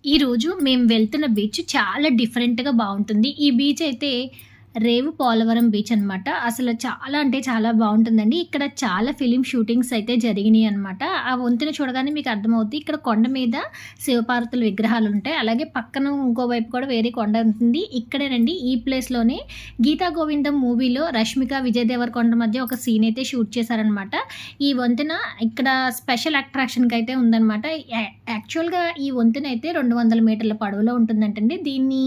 ఈరోజు మేము వెళ్తున్న బీచ్ చాలా డిఫరెంట్‌గా బావుంటుంది. ఈ బీచ్ అయితే రేవు పోలవరం బీచ్ అనమాట. అసలు చాలా అంటే చాలా బావుంటుందండి. ఇక్కడ చాలా ఫిల్మ్ షూటింగ్స్ అయితే జరిగినియనమాట. ఆ వంతెన చూడగానే మీకు అర్థమవుద్ది. ఇక్కడ కొండ మీద శివపార్వతుల విగ్రహాలుంటాయి. అలాగే పక్కన ఇంకోవైపు కూడా వేరే కొండ ఉంటుంది. ఇక్కడేనండి ఈ ప్లేస్‌లోనే 'గీతా గోవిందం' మూవీలో రష్మిక, విజయ్ దేవరకొండ మధ్య ఒక సీన్ అయితే షూట్ చేశారనమాట. ఈ వంతెన ఇక్కడ స్పెషల్ అట్రాక్షన్‌కైతే ఉందనమాట. యాక్చువల్‌గా ఈ వంతెన అయితే 200 మీటర్ల పొడవులో ఉంటుందంటండి. దీన్ని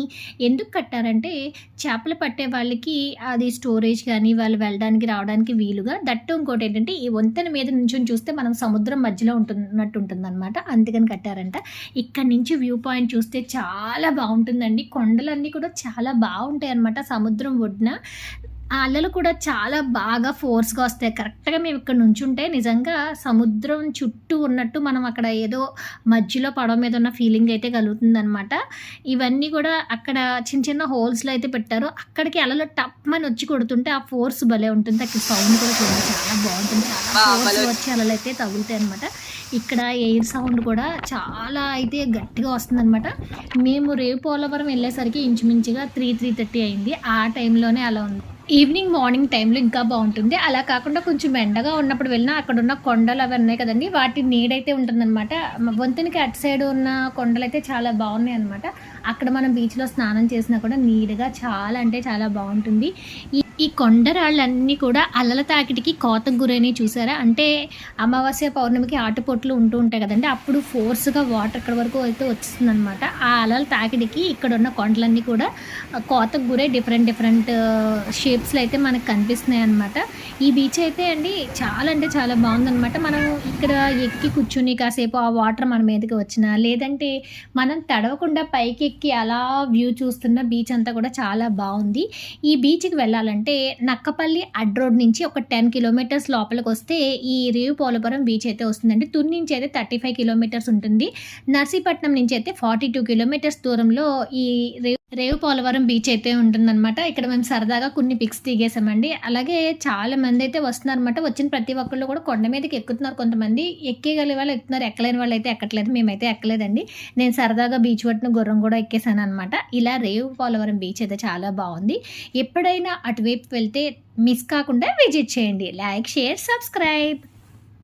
ఎందుకు కట్టారంటే చేపలు పట్టే వాళ్ళకి అది స్టోరేజ్ కానీ వాళ్ళు వెళ్ళడానికి రావడానికి వీలుగా. దట్టు ఇంకోటేంటంటే ఈ వంతెన మీద నుంచొని చూస్తే మనం సముద్రం మధ్యలో ఉంటున్నట్టు ఉంటుందనమాట. అందుకని కట్టారంట. ఇక్కడి నుంచి వ్యూ పాయింట్ చూస్తే చాలా బావుంటుందండి. కొండలన్నీ కూడా చాలా బావుంటాయనమాట సముద్రం ఒడ్డున. ఆ అలలు కూడా చాలా బాగా ఫోర్స్‌గా వస్తాయి. కరెక్ట్‌గా మేము ఇక్కడ నుంచుంటే నిజంగా సముద్రం చుట్టూ ఉన్నట్టు మనం అక్కడ ఏదో మధ్యలో పడవ మీద ఉన్న ఫీలింగ్ అయితే కలుగుతుందనమాట. ఇవన్నీ కూడా అక్కడ చిన్న చిన్న హోల్స్‌లో అయితే పెట్టారు. అక్కడికి అలలు టప్‌మని వచ్చి కొడుతుంటే ఆ ఫోర్స్ భలే ఉంటుంది. అక్కడ సౌండ్ కూడా చూడండి చాలా బావుంటుంది. చాలా ఫోర్స్‌గా వచ్చి అలలైతే తగులుతాయనమాట. ఇక్కడ ఎయిర్ సౌండ్ కూడా చాలా అయితే గట్టిగా వస్తుందనమాట. మేము రేవు పోలవరం వెళ్ళేసరికి ఇంచుమించుగా 3:30 అయింది. ఆ టైంలోనే అలా ఉంది. ఈవినింగ్, మార్నింగ్ టైంలో ఇంకా బావుంటుంది. అలా కాకుండా కొంచెం ఎండగా ఉన్నప్పుడు వెళ్ళినా అక్కడున్న కొండలు అవి ఉన్నాయి కదండీ! వాటి నీడైతే ఉంటుందనమాట. వంతెనకి అటు సైడ్ ఉన్న కొండలైతే చాలా బావున్నాయనమాట. అక్కడ మనం బీచ్‌లో స్నానం చేసినా కూడా నీట్‌గా చాలా అంటే చాలా బావుంటుంది. ఈ ఈ కొండరాళ్ళన్నీ కూడా అలల తాకిడికి కోతకు గురైనయి చూసారా? అంటే అమావాస్య, పౌర్ణమికి ఆటుపోట్లు ఉంటూ ఉంటాయి కదండీ! అప్పుడు ఫోర్స్‌గా వాటర్ ఇక్కడి వరకు అయితే వచ్చేస్తుందనమాట. ఆ అలల తాకిడికి ఇక్కడున్న కొండలన్నీ కూడా కోతకు గురై డిఫరెంట్ డిఫరెంట్ షేప్స్‌లో అయితే మనకు కనిపిస్తున్నాయనమాట. ఈ బీచ్ అయితే అండి చాలా అంటే చాలా బావుందనమాట. మనం ఇక్కడ ఎక్కి కూర్చొని కాసేపు ఆ వాటర్ మన మీదకి వచ్చినా, లేదంటే మనం తడవకుండా పైకెక్కి అలా వ్యూ చూస్తున్న బీచ్ అంతా కూడా చాలా బావుంది. ఈ బీచ్‌కి వెళ్ళాలంటే నక్కపల్లి అడ్ రోడ్ నుంచి ఒక 10 కిలోమీటర్స్ లోపలికొస్తే ఈ రేవు పోలవరం బీచ్ అయితే వస్తుందండి. తుని నుంచి అయితే 35 కిలోమీటర్స్ ఉంటుంది. నర్సీపట్నం నుంచి అయితే 42 కిలోమీటర్స్ దూరంలో ఈ రేవు పోలవరం బీచ్ అయితే ఉంటుందనమాట. ఇక్కడ మేము సరదాగా కొన్ని పిక్స్ దిగేసామండి. అలాగే చాలా మందైతే వస్తున్నారనమాట. వచ్చిన ప్రతి ఒక్కళ్ళు కూడా కొండ మీదకి ఎక్కుతున్నారు. కొంతమంది ఎక్కేగలిగే వాళ్ళు ఎక్కుతున్నారు. ఎక్కలేని వాళ్ళైతే ఎక్కట్లేదు. మేమైతే ఎక్కలేదండి. నేను సరదాగా బీచ్ ఒడ్డున గుర్రం కూడా ఎక్కేసాననమాట. ఇలా రేవు పోలవరం బీచ్ అయితే చాలా బావుంది. ఎప్పుడైనా అటువైపు వెళ్తే మిస్ కాకుండా విజిట్ చేయండి. Like, share, subscribe.